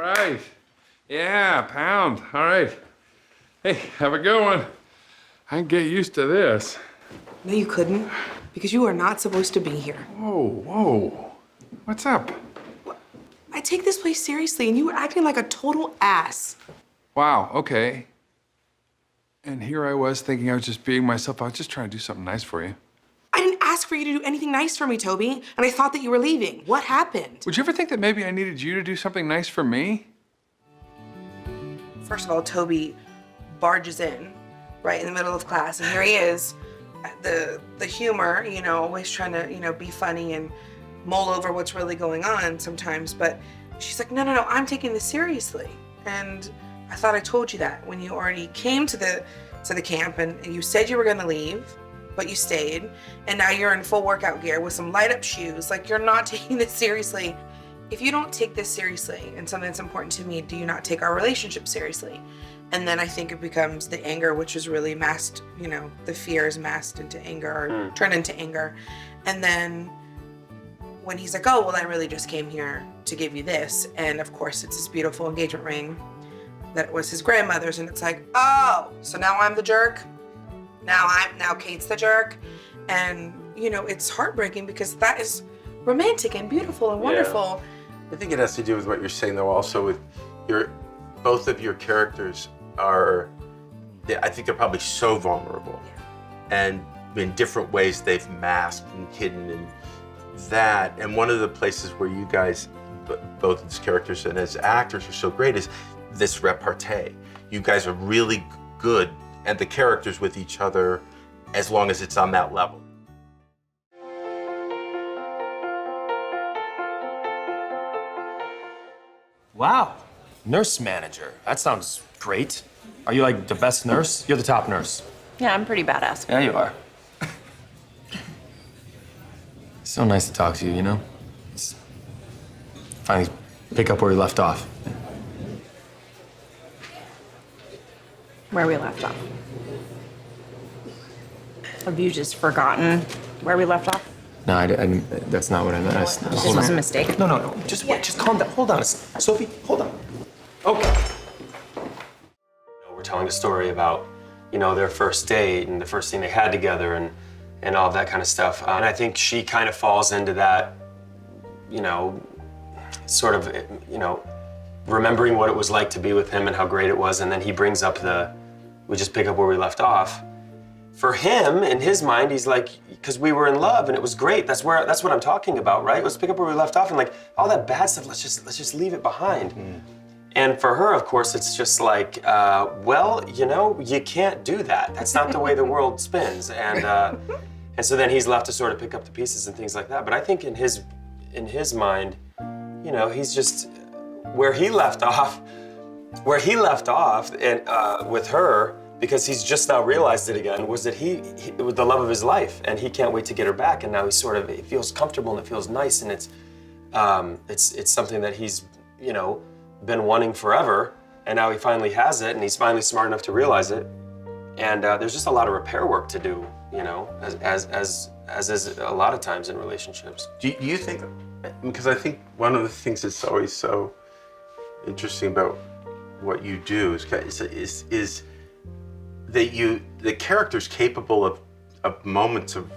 right. Yeah, pound. All right. Hey, have a good one. I can get used to this. No, you couldn't, because you are not supposed to be here. Whoa. What's up? I take this place seriously, and you were acting like a total ass. Wow, okay. And here I was thinking I was just being myself. I was just trying to do something nice for you. I didn't ask for you to do anything nice for me, Toby, and I thought that you were leaving. What happened? Would you ever think that maybe I needed you to do something nice for me? First of all, Toby barges in right in the middle of class, and here he is, the humor, you know, always trying to, you know, be funny and mull over what's really going on sometimes. But she's like, no, I'm taking this seriously. And I thought I told you that when you already came to the camp and you said you were gonna leave, but you stayed, and now you're in full workout gear with some light up shoes. Like, you're not taking this seriously. If you don't take this seriously and something that's important to me, do you not take our relationship seriously? And then I think it becomes the anger, which is really masked, you know, the fear is masked into anger or turned into anger. And then when he's like, oh, well, I really just came here to give you this. And of course, it's this beautiful engagement ring that was his grandmother's. And it's like, oh, so now I'm the jerk? Now Kate's the jerk? And, you know, it's heartbreaking because that is romantic and beautiful and wonderful. I think it has to do with what you're saying, though, also with both of your characters I think they're probably so vulnerable. And in different ways they've masked and hidden and one of the places where you guys, both of these characters and as actors are so great is this repartee. You guys are really good and the characters with each other as long as it's on that level. Wow, nurse manager. That sounds great. Are you like the best nurse? You're the top nurse. Yeah, I'm pretty badass. Yeah, you are. So nice to talk to you, you know? Just finally pick up where we left off. Where we left off. Have you just forgotten where we left off? No, I didn't, that's not what I meant. This was a mistake. No. Just wait, just calm down. Hold on. Sophie, hold on. Okay. We're telling a story about, you know, their first date and the first thing they had together and all of that kind of stuff. And I think she kind of falls into that, you know, sort of, you know, remembering what it was like to be with him and how great it was. And then he brings up we just pick up where we left off. For him, in his mind, he's like, because we were in love and it was great. That's what I'm talking about, right? Let's pick up where we left off and like all that bad stuff. Let's just leave it behind. And for her, of course, it's just like, well, you know, you can't do that. That's not the way the world spins. And so then he's left to sort of pick up the pieces and things like that. But I think in his mind, you know, he's just where he left off and with her. Because he's just now realized it again, was that it was the love of his life, and he can't wait to get her back. And now it feels comfortable and it feels nice, and it's something that he's, you know, been wanting forever, and now he finally has it, and he's finally smart enough to realize it. And there's just a lot of repair work to do, you know, as is a lot of times in relationships. Do you think? Because I think one of the things that's always so interesting about what you do is that the character's capable of moments of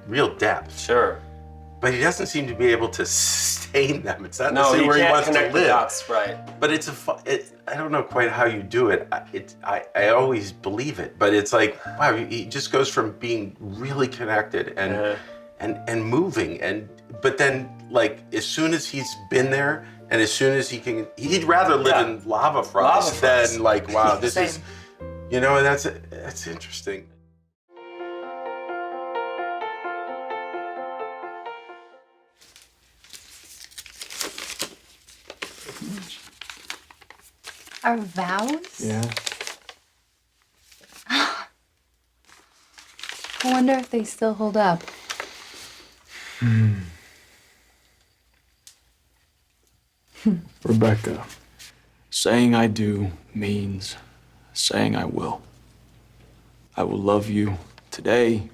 real depth. Sure. But he doesn't seem to be able to sustain them. It's not necessarily where he wants to live. The dots, right. But I don't know quite how you do it. I always believe it, but it's like, wow, he just goes from being really connected and moving, but then like as soon as he's been there and as soon as he'd rather live in lava frost than like, wow, this is. You know, and that's interesting. Our vows? Yeah. I wonder if they still hold up. Rebecca, saying I do means saying I will. I will love you today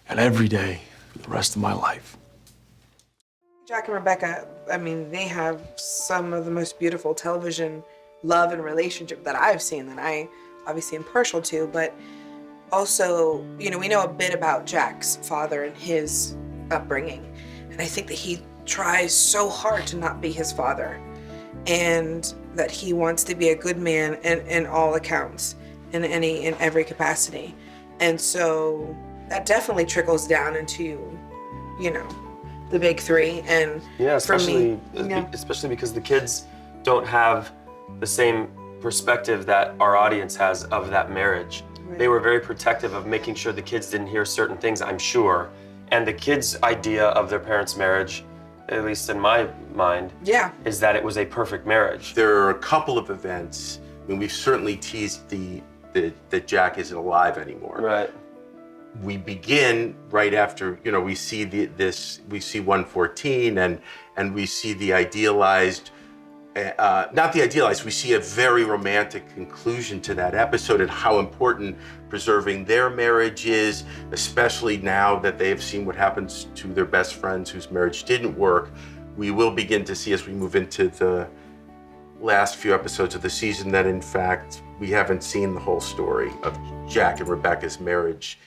and every day for the rest of my life. Jack and Rebecca, I mean, they have some of the most beautiful television love and relationship that I've seen that I obviously am partial to, but also, you know, we know a bit about Jack's father and his upbringing. And I think that he tries so hard to not be his father, and that he wants to be a good man in all accounts, in every capacity. And so that definitely trickles down into, you know, the big three. And Yeah, for me, especially because the kids don't have the same perspective that our audience has of that marriage. Right. They were very protective of making sure the kids didn't hear certain things, I'm sure. And the kids' idea of their parents' marriage, at least in my mind, yeah, is that it was a perfect marriage. There are a couple of events. I mean, we've certainly teased that Jack isn't alive anymore. Right. We begin right after, you know, we see we see 114 and we see the idealized, not the idealized, we see a very romantic conclusion to that episode and how important preserving their marriage is, especially now that they have seen what happens to their best friends whose marriage didn't work. We will begin to see as we move into the last few episodes of the season that in fact we haven't seen the whole story of Jack and Rebecca's marriage